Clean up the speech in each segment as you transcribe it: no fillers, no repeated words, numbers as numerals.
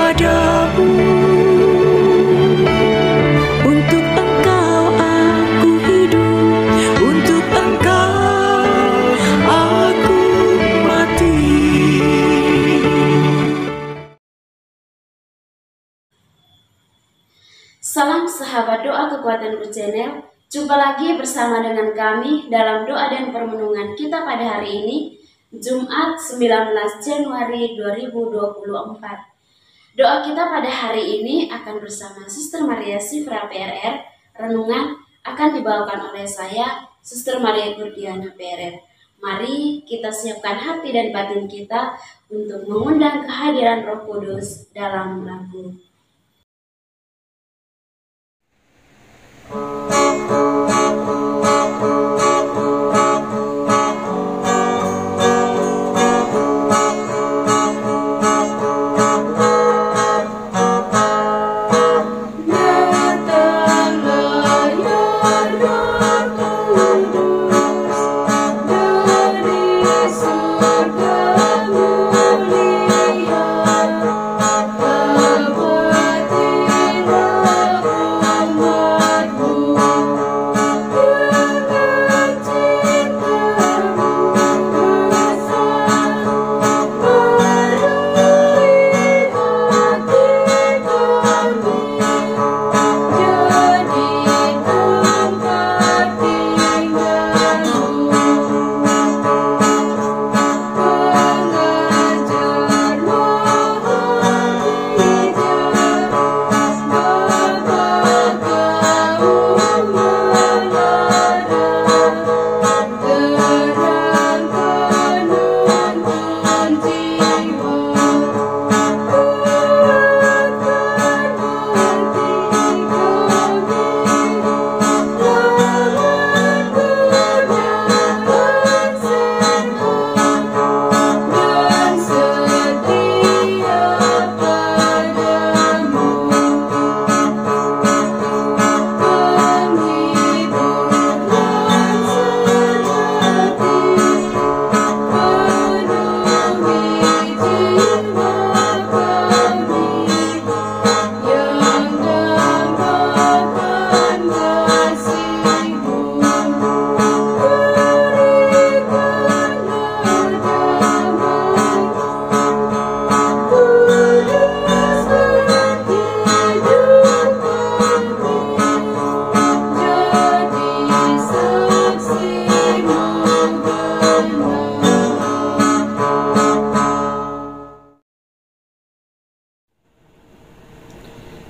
kepadamu. Untuk Engkau aku hidup, untuk Engkau aku mati. Salam sahabat doa kekuatanku channel. Jumpa lagi bersama dengan kami dalam doa dan permenungan kita pada hari ini, Jumat 19 Januari 2024. Doa kita pada hari ini akan bersama Suster Maria Sifra PRR. Renungan akan dibawakan oleh saya, Suster Maria Kurdiana PRR. Mari kita siapkan hati dan batin kita untuk mengundang kehadiran Roh Kudus dalam lagu.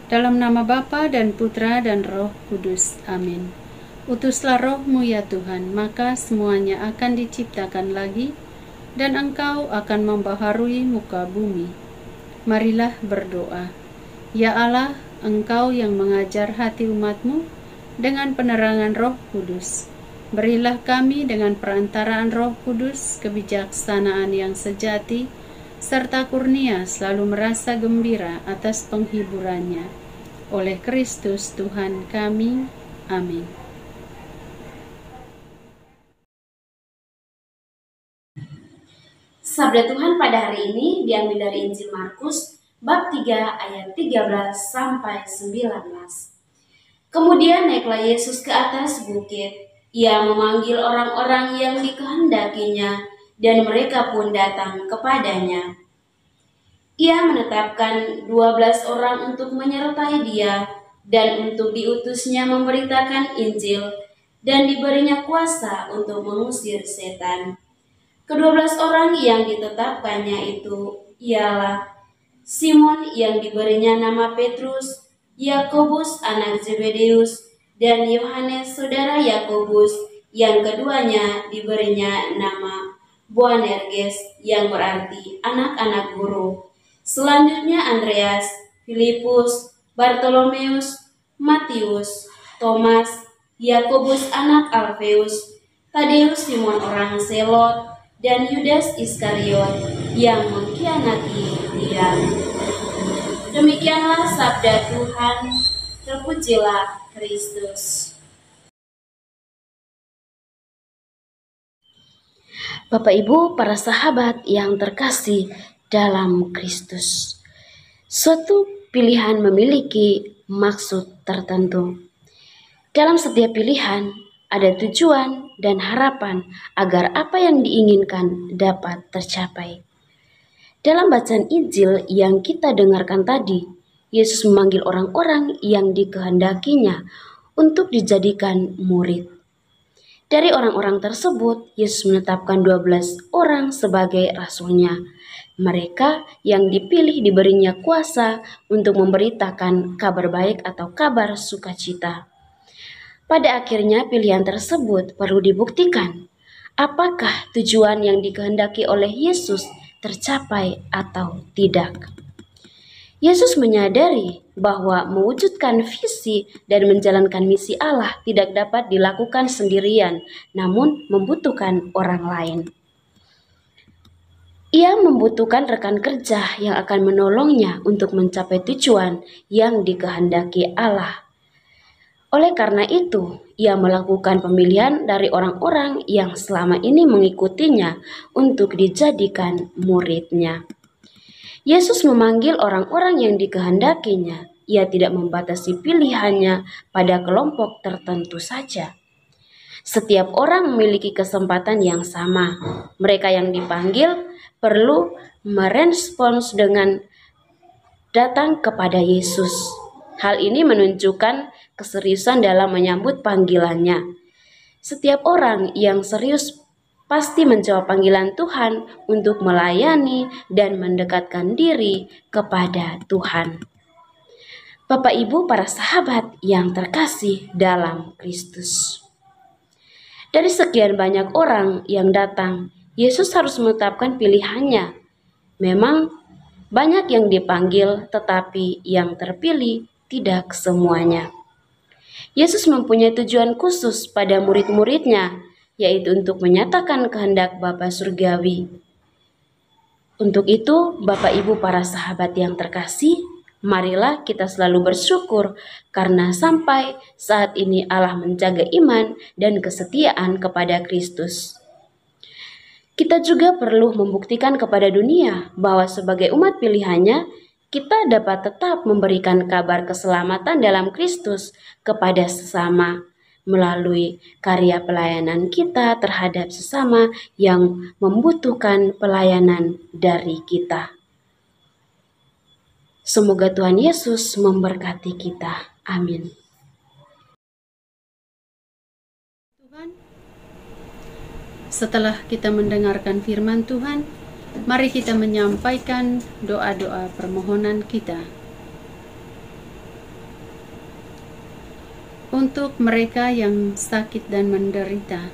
Dalam nama Bapa dan Putra dan Roh Kudus. Amin. Utuslah roh-Mu ya Tuhan, maka semuanya akan diciptakan lagi, dan Engkau akan membaharui muka bumi. Marilah berdoa. Ya Allah, Engkau yang mengajar hati umat-Mu dengan penerangan Roh Kudus. Berilah kami dengan perantaraan Roh Kudus kebijaksanaan yang sejati, serta kurnia selalu merasa gembira atas penghiburannya. Oleh Kristus Tuhan kami. Amin. Sabda Tuhan pada hari ini diambil dari Injil Markus bab 3 ayat 13 sampai 19. Kemudian naiklah Yesus ke atas bukit. Ia memanggil orang-orang yang dikehendakinya, dan mereka pun datang kepadanya. Ia menetapkan 12 orang untuk menyertai dia dan untuk diutusnya memberitakan Injil, dan diberinya kuasa untuk mengusir setan. Ke-12 orang yang ditetapkannya itu ialah Simon yang diberinya nama Petrus, Yakobus anak Zebedeus, dan Yohanes saudara Yakobus, yang keduanya diberinya nama Boanerges yang berarti anak-anak guru. Selanjutnya Andreas, Filipus, Bartolomeus, Matius, Thomas, Yakobus anak Alfeus, Tadeus Simon orang Selot, dan Yudas Iskariot yang mengkhianati dia. Demikianlah sabda Tuhan. Terpujilah Kristus. Bapak Ibu, para sahabat yang terkasih dalam Kristus, Suatu pilihan memiliki maksud tertentu. Dalam setiap pilihan, ada tujuan dan harapan agar apa yang diinginkan dapat tercapai. Dalam bacaan Injil yang kita dengarkan tadi, Yesus memanggil orang-orang yang dikehendakinya untuk dijadikan murid. Dari orang-orang tersebut, Yesus menetapkan 12 orang sebagai rasulnya. Mereka yang dipilih diberinya kuasa untuk memberitakan kabar baik atau kabar sukacita. Pada akhirnya pilihan tersebut perlu dibuktikan. Apakah tujuan yang dikehendaki oleh Yesus tercapai atau tidak? Yesus menyadari bahwa mewujudkan visi dan menjalankan misi Allah tidak dapat dilakukan sendirian, namun membutuhkan orang lain. Ia membutuhkan rekan kerja yang akan menolongnya untuk mencapai tujuan yang dikehendaki Allah. Oleh karena itu, ia melakukan pemilihan dari orang-orang yang selama ini mengikutinya untuk dijadikan muridnya. Yesus memanggil orang-orang yang dikehendakinya. Ia tidak membatasi pilihannya pada kelompok tertentu saja. Setiap orang memiliki kesempatan yang sama. Mereka yang dipanggil perlu merespons dengan datang kepada Yesus. Hal ini menunjukkan keseriusan dalam menyambut panggilannya. Setiap orang yang serius pasti menjawab panggilan Tuhan untuk melayani dan mendekatkan diri kepada Tuhan. Bapak Ibu para sahabat yang terkasih dalam Kristus. Dari sekian banyak orang yang datang, Yesus harus menetapkan pilihannya. Memang banyak yang dipanggil, tetapi yang terpilih tidak semuanya. Yesus mempunyai tujuan khusus pada murid-muridnya, yaitu untuk menyatakan kehendak Bapa Surgawi. Untuk itu, Bapak Ibu para sahabat yang terkasih, marilah kita selalu bersyukur karena sampai saat ini Allah menjaga iman dan kesetiaan kepada Kristus. Kita juga perlu membuktikan kepada dunia bahwa sebagai umat pilihannya, kita dapat tetap memberikan kabar keselamatan dalam Kristus kepada sesama melalui karya pelayanan kita terhadap sesama yang membutuhkan pelayanan dari kita. Semoga Tuhan Yesus memberkati kita. Amin. Tuhan, setelah kita mendengarkan firman Tuhan, mari kita menyampaikan doa-doa permohonan kita. Untuk mereka yang sakit dan menderita,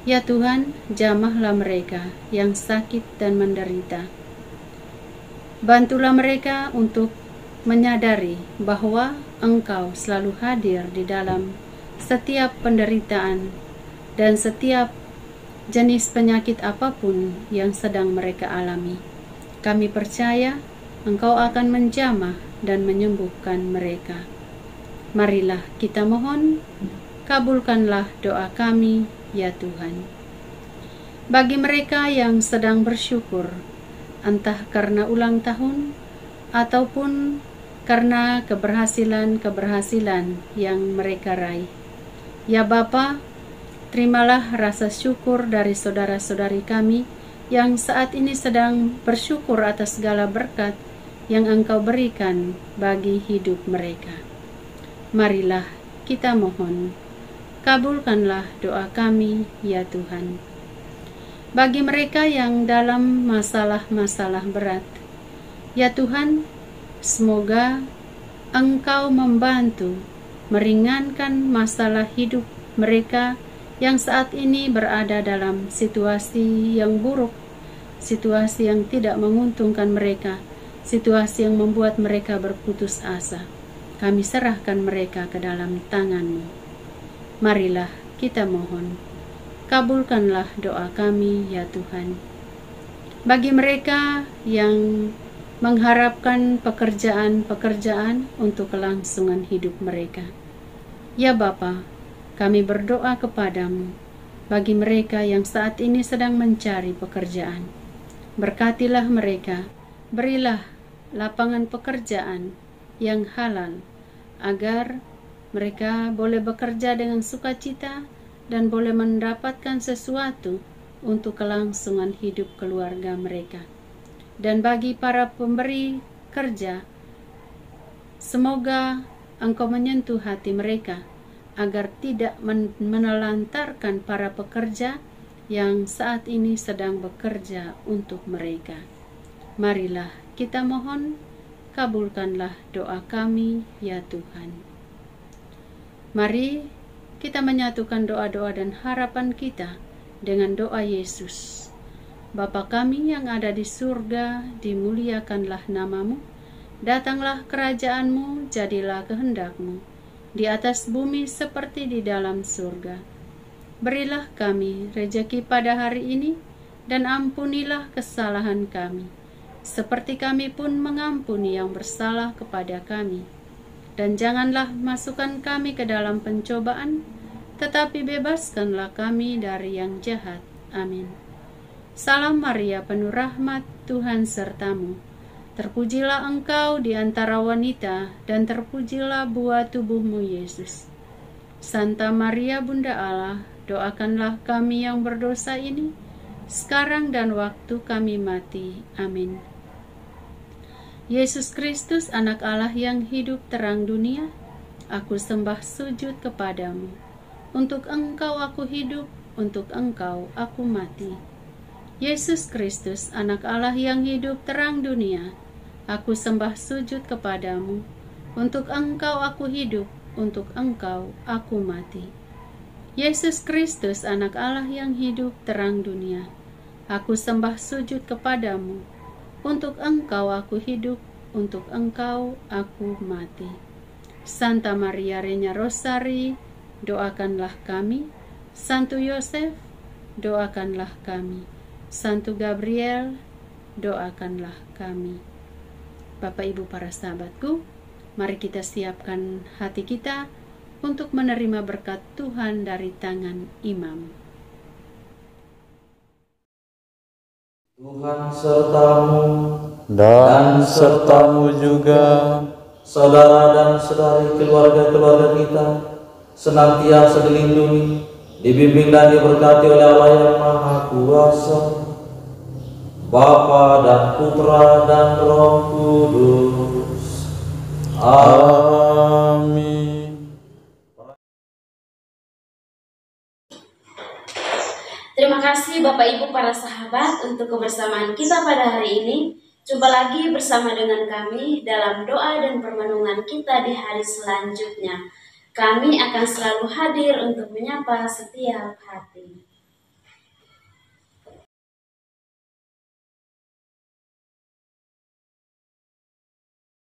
ya Tuhan, jamahlah mereka yang sakit dan menderita. Bantulah mereka untuk menyadari bahwa Engkau selalu hadir di dalam setiap penderitaan dan setiap jenis penyakit apapun yang sedang mereka alami. Kami percaya Engkau akan menjamah dan menyembuhkan mereka. Marilah kita mohon, kabulkanlah doa kami, ya Tuhan. Bagi mereka yang sedang bersyukur, entah karena ulang tahun ataupun karena keberhasilan-keberhasilan yang mereka raih, ya Bapa, terimalah rasa syukur dari saudara-saudari kami yang saat ini sedang bersyukur atas segala berkat yang Engkau berikan bagi hidup mereka. Marilah kita mohon, kabulkanlah doa kami, ya Tuhan. Bagi mereka yang dalam masalah-masalah berat, ya Tuhan, semoga Engkau membantu meringankan masalah hidup mereka yang saat ini berada dalam situasi yang buruk, situasi yang tidak menguntungkan mereka, situasi yang membuat mereka berputus asa. Kami serahkan mereka ke dalam tangan-Mu. Marilah kita mohon, kabulkanlah doa kami, ya Tuhan. Bagi mereka yang mengharapkan pekerjaan-pekerjaan untuk kelangsungan hidup mereka, ya Bapa, kami berdoa kepadamu bagi mereka yang saat ini sedang mencari pekerjaan. Berkatilah mereka, berilah lapangan pekerjaan yang halal, agar mereka boleh bekerja dengan sukacita dan boleh mendapatkan sesuatu untuk kelangsungan hidup keluarga mereka. Dan bagi para pemberi kerja, semoga Engkau menyentuh hati mereka agar tidak menelantarkan para pekerja yang saat ini sedang bekerja untuk mereka. Marilah kita mohon, kabulkanlah doa kami ya Tuhan. Mari kita menyatukan doa-doa dan harapan kita dengan doa Yesus. Bapa kami yang ada di surga, dimuliakanlah namamu, datanglah kerajaanmu, jadilah kehendakmu, di atas bumi seperti di dalam surga. Berilah kami rejeki pada hari ini, dan ampunilah kesalahan kami, seperti kami pun mengampuni yang bersalah kepada kami. Dan janganlah masukkan kami ke dalam pencobaan, tetapi bebaskanlah kami dari yang jahat. Amin. Salam Maria, penuh rahmat, Tuhan sertamu. Terpujilah engkau di antara wanita, dan terpujilah buah tubuhmu, Yesus. Santa Maria, Bunda Allah, doakanlah kami yang berdosa ini, sekarang dan waktu kami mati. Amin. Yesus Kristus, anak Allah yang hidup terang dunia, aku sembah sujud kepadamu. Untuk engkau aku hidup, untuk engkau aku mati. Yesus Kristus, anak Allah yang hidup terang dunia, aku sembah sujud kepadamu. Untuk engkau aku hidup, untuk engkau aku mati. Yesus Kristus, anak Allah yang hidup terang dunia, aku sembah sujud kepadamu. Untuk engkau aku hidup, untuk engkau aku mati. Santa Maria Reina Rosari, doakanlah kami. Santo Yosef, doakanlah kami. Santo Gabriel, doakanlah kami. Bapak Ibu para sahabatku, mari kita siapkan hati kita untuk menerima berkat Tuhan dari tangan imam. Tuhan sertamu dan sertamu juga. Saudara dan saudari keluarga-keluarga kita senantiasa dilindungi, dibimbing dan diberkati oleh Allah yang Maha Kuasa, Bapa dan Putra dan Roh Kudus. Amin. Terima kasih Bapak Ibu para sahabat untuk kebersamaan kita pada hari ini. Jumpa lagi bersama dengan kami dalam doa dan permenungan kita di hari selanjutnya. Kami akan selalu hadir untuk menyapa setiap hati.